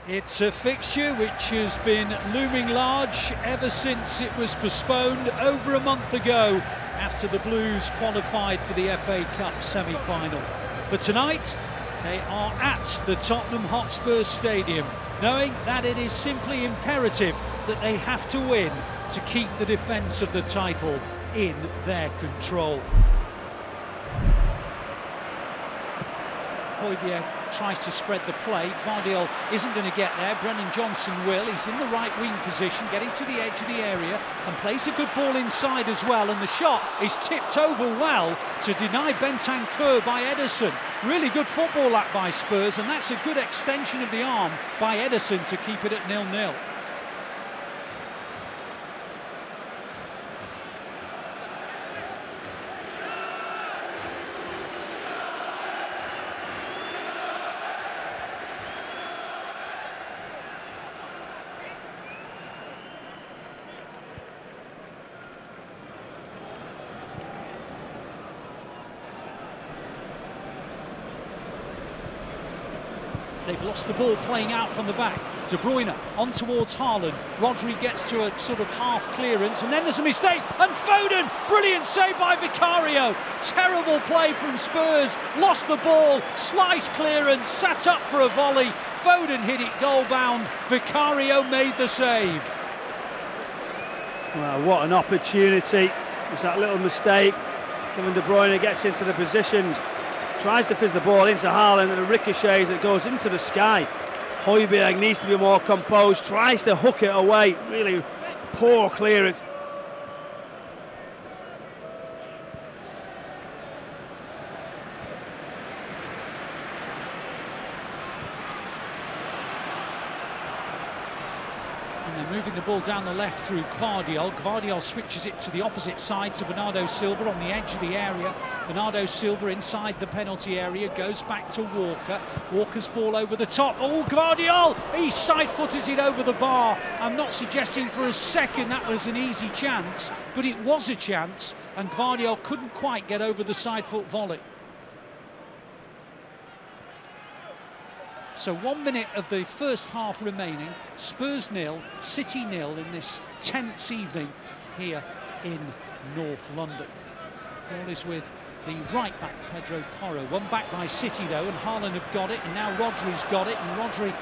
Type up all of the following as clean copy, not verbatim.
It's a fixture which has been looming large ever since it was postponed over a month ago after the Blues qualified for the FA Cup semi-final. But tonight they are at the Tottenham Hotspur Stadium, knowing that it is simply imperative that they have to win to keep the defence of the title in their control. Højbjerg tries to spread the play. Guardiola isn't going to get there. Brennan Johnson will. He's in the right wing position, getting to the edge of the area and plays a good ball inside as well. And the shot is tipped over well to deny Bentancur by Ederson. Really good football that by Spurs, and that's a good extension of the arm by Ederson to keep it at 0-0. They've lost the ball playing out from the back. De Bruyne on towards Haaland. Rodri gets to a sort of half clearance and then there's a mistake. And Foden, brilliant save by Vicario. Terrible play from Spurs. Lost the ball, slice clearance, sat up for a volley. Foden hit it goal bound. Vicario made the save. Well, what an opportunity. It's that little mistake. Kevin De Bruyne gets into the positions. Tries to fizz the ball into Haaland and it ricochets, it goes into the sky. Højbjerg needs to be more composed, tries to hook it away. Really poor clearance. And they're moving the ball down the left through Guardiola. Guardiola switches it to the opposite side to Bernardo Silva on the edge of the area. Bernardo Silva inside the penalty area, goes back to Walker. Walker's ball over the top. Oh, Guardiola! He side-footed it over the bar. I'm not suggesting for a second that was an easy chance, but it was a chance, and Guardiola couldn't quite get over the side-foot volley. So 1 minute of the first half remaining. Spurs 0, City 0 in this tense evening here in North London. Ball is with the right back, Pedro Porro. One back by City though, and Haaland have got it, and now Rodri's got it, and Rodri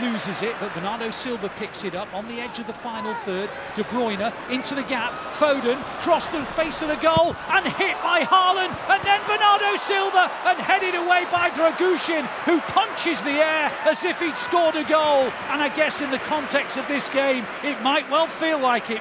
loses it, but Bernardo Silva picks it up on the edge of the final third. De Bruyne into the gap, Foden crossed the face of the goal and hit by Haaland, and then Bernardo Silva and headed away by Dragushin, who punches the air as if he'd scored a goal. And I guess in the context of this game, it might well feel like it.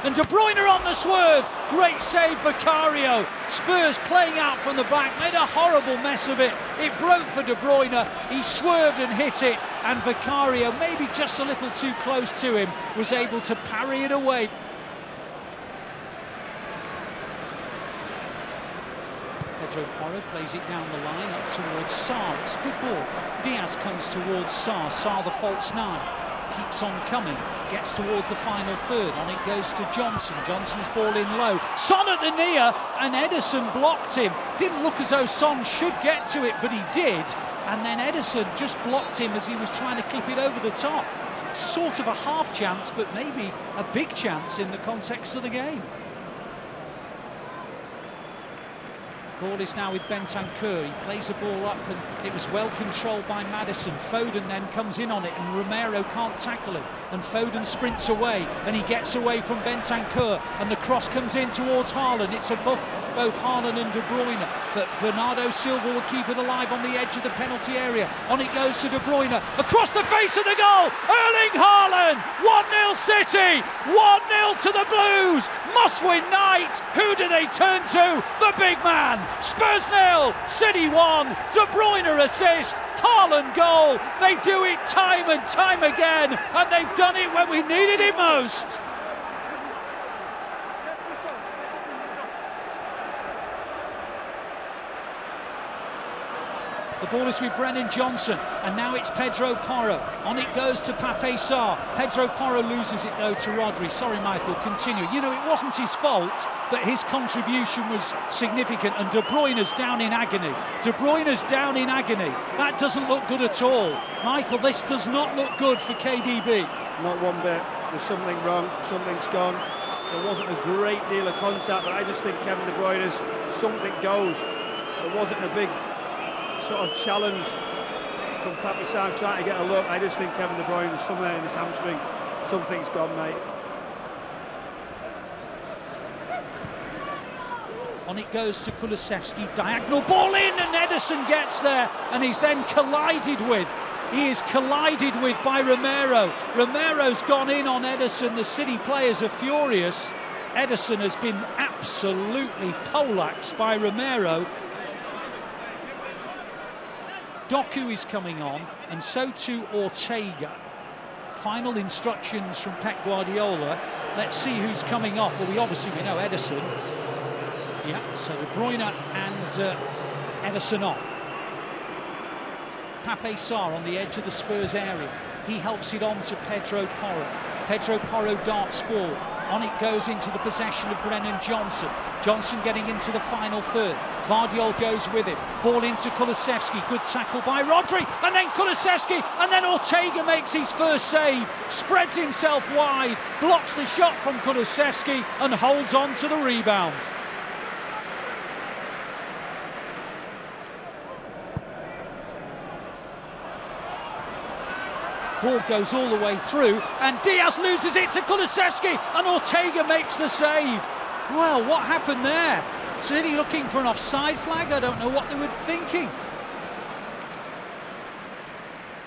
And De Bruyne on the swerve, great save Vicario. Spurs playing out from the back, made a horrible mess of it. It broke for De Bruyne, he swerved and hit it, and Vicario, maybe just a little too close to him, was able to parry it away. Pedro Porro plays it down the line up towards Sarr. It's a good ball. Diaz comes towards Sarr. Sarr the false nine. Keeps on coming, gets towards the final third. On it goes to Johnson. Johnson's ball in low. Son at the near, and Ederson blocked him. Didn't look as though Son should get to it, but he did. And then Ederson just blocked him as he was trying to clip it over the top. Sort of a half chance, but maybe a big chance in the context of the game. Ball is now with Bentancur. He plays the ball up and it was well controlled by Maddison. Foden then comes in on it and Romero can't tackle him. And Foden sprints away and he gets away from Bentancur. And the cross comes in towards Haaland. It's above both Haaland and De Bruyne. But Bernardo Silva will keep it alive on the edge of the penalty area. On it goes to De Bruyne. Across the face of the goal, Erling Haaland! 1-0 City, 1-0 to the Blues. Must-win night. Who do they turn to? The big man. Spurs 0, City 1. De Bruyne assist. Haaland goal. They do it time and time again, and they've done it when we needed it most. The ball is with Brennan Johnson, and now it's Pedro Porro. On it goes to Pape Sarr. Pedro Porro loses it though to Rodri. Sorry, Michael, continue. You know, it wasn't his fault, but his contribution was significant, and De Bruyne's down in agony. De Bruyne's down in agony. That doesn't look good at all. Michael, this does not look good for KDB. Not one bit. There's something wrong, something's gone. There wasn't a great deal of contact, but I just think Kevin De Bruyne's something goes. There wasn't a big sort of challenge from Pape Sarr trying to get a look. I just think Kevin De Bruyne is somewhere in his hamstring. Something's gone, mate. On it goes to Kulusevski, diagonal ball in, and Ederson gets there, and he's then collided with. He is collided with by Romero. Romero's gone in on Ederson. The City players are furious. Ederson has been absolutely poleaxed by Romero. Doku is coming on, and so too Ortega. Final instructions from Pep Guardiola. Let's see who's coming off. Well, we know Ederson. Yeah, so De Bruyne and Ederson off. Pape Sarr on the edge of the Spurs area. He helps it on to Pedro Porro. Pedro Porro darts forward. On it goes into the possession of Brennan Johnson. Johnson getting into the final third. Gvardiol goes with him. Ball into Kulusevski. Good tackle by Rodri. And then Kulusevski. And then Ortega makes his first save. Spreads himself wide. Blocks the shot from Kulusevski and holds on to the rebound. Ball goes all the way through, and Diaz loses it to Kulusevski, and Ortega makes the save. Well, what happened there? City looking for an offside flag? I don't know what they were thinking.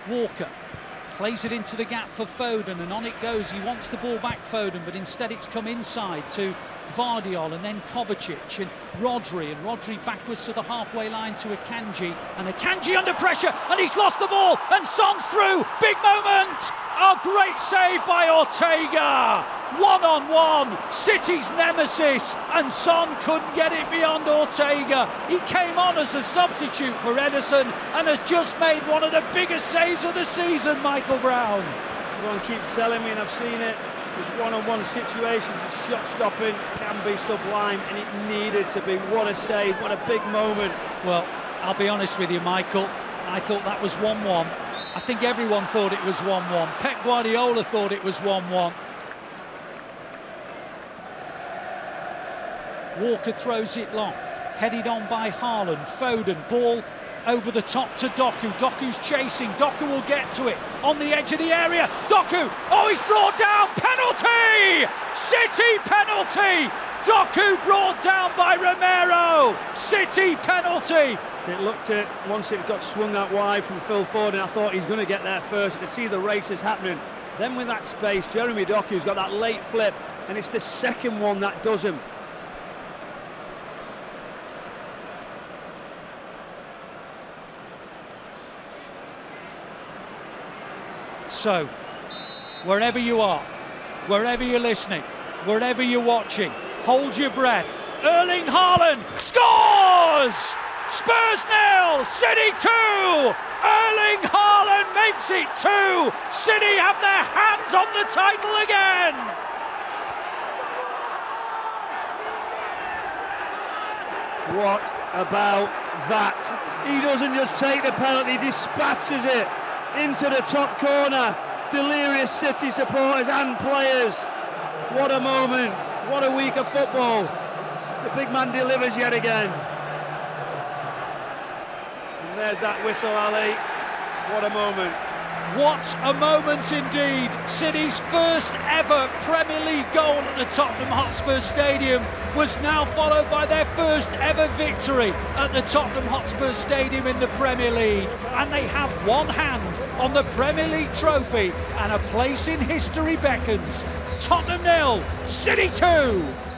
Walker plays it into the gap for Foden, and on it goes. He wants the ball back, Foden, but instead it's come inside to Gvardiol, and then Kovacic and Rodri backwards to the halfway line to Akanji, and Akanji under pressure, and he's lost the ball, and Son's through. Big moment! A great save by Ortega. One-on-one, City's nemesis, and Son couldn't get it beyond Ortega. He came on as a substitute for Ederson and has just made one of the biggest saves of the season, Michael Brown. Everyone keeps telling me, and I've seen it, there's one-on-one situations, shot stopping can be sublime, and it needed to be. What a save, what a big moment. Well, I'll be honest with you, Michael, I thought that was 1-1. I think everyone thought it was 1-1. Pep Guardiola thought it was 1-1. Walker throws it long, headed on by Haaland. Foden, ball over the top to Doku. Doku's chasing. Doku will get to it on the edge of the area. Doku, oh, he's brought down. Penalty! City penalty! Doku brought down by Romero. City penalty. It looked at once it got swung out wide from Phil Foden. I thought he's going to get there first. I could see the races happening. Then with that space, Jeremy Doku's got that late flip, and it's the second one that does him. So, wherever you are, wherever you're listening, wherever you're watching, hold your breath. Erling Haaland scores! Spurs 0, City 2! Erling Haaland makes it 2! City have their hands on the title again! What about that? He doesn't just take the penalty, he dispatches it into the top corner. Delirious City supporters and players. What a moment, what a week of football. The big man delivers yet again. And there's that whistle, Ali. What a moment. What a moment indeed. City's first ever Premier League goal at the Tottenham Hotspur Stadium was now followed by their first ever victory at the Tottenham Hotspur Stadium in the Premier League. And they have one hand on the Premier League trophy and a place in history beckons. Tottenham 0, City 2.